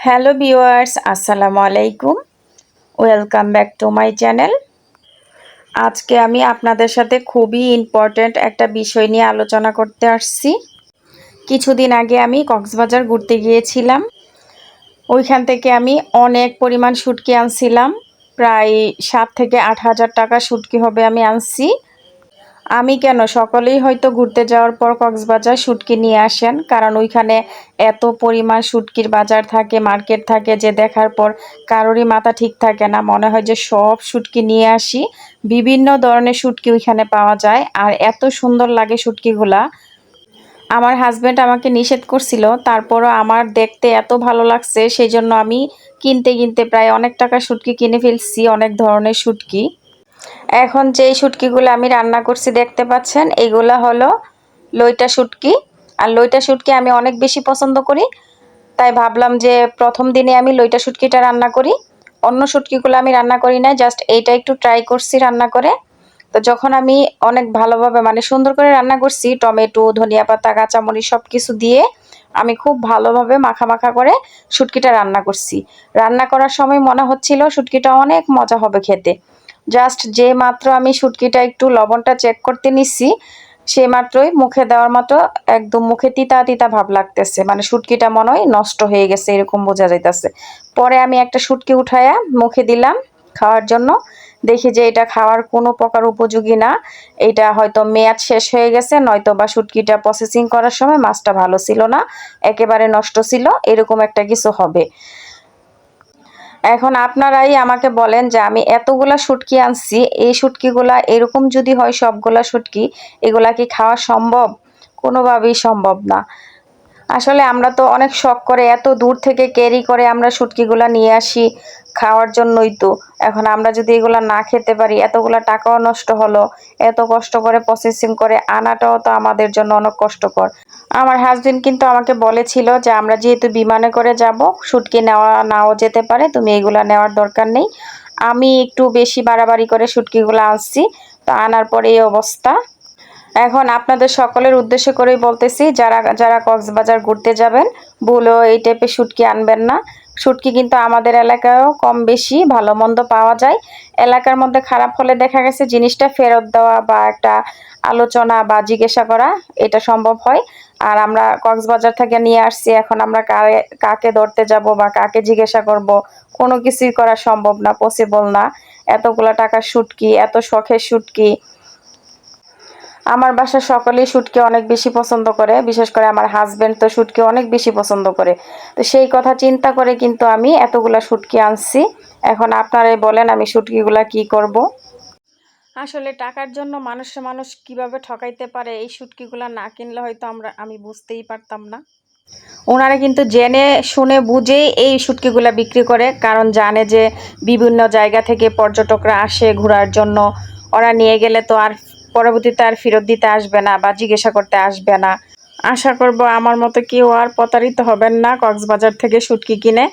Hello viewers, আসসালামু আলাইকুম। Welcome back to my channel. আজকে আমি আপনাদের সাথে খুবই ইম্পর্ট্যান্ট একটা বিষয় নিয়ে আলোচনা করতে আসছি। কিছুদিন আগে আমি কক্সবাজার ঘুরতে গিয়েছিলাম। ওইখান থেকে আমি অনেক পরিমাণ শুটকি আনছিলাম। প্রায় 7 থেকে 8 হাজার টাকা শুটকি হবে আমি আনছি। আমি কেন, সকলেই হয়তো ঘুরতে যাওয়ার পর কক্সবাজার শুটকি নিয়ে আসেন, কারণ ওইখানে এত পরিমাণ শুটকির বাজার থাকে, মার্কেট থাকে যে দেখার পর কারোরই মাথা ঠিক থাকে না, মনে হয় যে সব শুটকি নিয়ে আসি। বিভিন্ন ধরনের শুটকি ওইখানে পাওয়া যায় আর এত সুন্দর লাগে শুটকিগুলা। আমার হাজব্যান্ড আমাকে নিষেধ করছিল, তারপরও আমার দেখতে এত ভালো লাগছে, সেই জন্য আমি কিনতে কিনতে প্রায় অনেক টাকা শুটকি কিনে ফেলছি, অনেক ধরনের শুটকি। এখন যেই শুটকিগুলো আমি রান্না করছি দেখতে পাচ্ছেন, এগুলা হলো লইটা শুটকি। আর লইটা শুটকি আমি অনেক বেশি পছন্দ করি, তাই ভাবলাম যে প্রথম দিনে আমি লইটা শুটকিটা রান্না করি। অন্য শুটকিগুলো আমি রান্না করি না, জাস্ট এইটা একটু ট্রাই করছি রান্না করে। তো যখন আমি অনেক ভালোভাবে মানে সুন্দর করে রান্না করছি, টমেটো, ধনিয়া পাতা, কাঁচামরিচ সব কিছু দিয়ে আমি খুব ভালোভাবে মাখা মাখা করে শুটকিটা রান্না করছি। রান্না করার সময় মনে হচ্ছিল শুটকিটা অনেক মজা হবে খেতে। জাস্ট যে মাত্র আমি শুটকিটা একটু লবণটা চেক করতে নিচ্ছি, সে মাত্রই মুখে দেওয়ার মতো একদম মুখে তিতা তিতা ভাব লাগতেছে, মানে শুটকিটা মনে হয় নষ্ট হয়ে গেছে এরকম বোঝা যাইতেছে। পরে আমি একটা শুটকি উঠাইয়া মুখে দিলাম খাওয়ার জন্য, দেখি যে এটা খাওয়ার কোনো প্রকার উপযোগী না। এটা হয়তো মেয়াদ শেষ হয়ে গেছে, নয়তো বা শুটকিটা প্রসেসিং করার সময় মাছটা ভালো ছিল না, একেবারে নষ্ট ছিল, এরকম একটা কিছু হবে। এখন আপনারাই আমাকে বলেন যে আমি এতগুলা শুটকি আনছি, এই শুটকিগুলা এরকম যদি হয় সবগুলা শুটকি, এগুলা কি খাওয়া সম্ভব? কোনোভাবেই সম্ভব না। আসলে আমরা তো অনেক শখ করে এত দূর থেকে ক্যারি করে আমরা শুটকিগুলা নিয়ে আসি খাওয়ার জন্যই তো। এখন আমরা যদি এগুলা না খেতে পারি, এতগুলা টাকাও নষ্ট হলো, এত কষ্ট করে প্রসেসিং করে আনাটাও তো আমাদের জন্য অনেক কষ্টকর। আমার হাজবেন্ড কিন্তু আমাকে বলেছিল যে আমরা যেহেতু বিমানে করে যাব, শুটকি নেওয়া নাও যেতে পারে, তুমি এগুলা নেওয়ার দরকার নেই। আমি একটু বেশি বাড়াবাড়ি করে শুটকিগুলো আনছি, তো আনার পরে এই অবস্থা। এখন আপনাদের সকলের উদ্দেশ্য করেই বলতেছি, যারা যারা কক্সবাজার ঘুরতে যাবেন, ভুলেও এই টাইপের শুটকি আনবেন না। শুটকি কিন্তু আমাদের এলাকায়ও কম বেশি ভালো মন্দ পাওয়া যায়। এলাকার মধ্যে খারাপ হলে দেখা গেছে জিনিসটা ফেরত দেওয়া বা একটা আলোচনা বা জিজ্ঞাসা করা, এটা সম্ভব হয়। আর আমরা কক্সবাজার থেকে নিয়ে আসছি, এখন আমরা কাকে ধরতে যাব বা কাকে জিজ্ঞাসা করব, কোনো কিছুই করা সম্ভব না, পসিবল না। এতগুলা টাকার শুটকি, এত শখের শুটকি। আমার বাসার সকলেই শুটকি অনেক বেশি পছন্দ করে, বিশেষ করে আমার হাজবেন্ড তো শুটকি অনেক বেশি পছন্দ করে। তো সেই কথা চিন্তা করে কিন্তু আমি এতগুলা শুটকি আনছি। এখন আপনারাই বলেন আমি শুটকিগুলা কি করব। আসলে টাকার জন্য মানুষ কিভাবে ঠকাইতে পারে, এই শুটকিগুলা না কিনলে হয়তো আমি বুঝতেই পারতাম না। ওনারা কিন্তু জেনে শুনে বুঝেই এই শুটকিগুলা বিক্রি করে, কারণ জানে যে বিভিন্ন জায়গা থেকে পর্যটকরা আসে ঘোরার জন্য। ওরা নিয়ে গেলে তো আর পরবর্তীতে আর ফেরত দিতে আসবে না বা জিজ্ঞাসা করতে আসবে না। আশা করব আমার মতো কেউ আর প্রতারিত হবেন না কক্সবাজার থেকে শুটকি কিনে।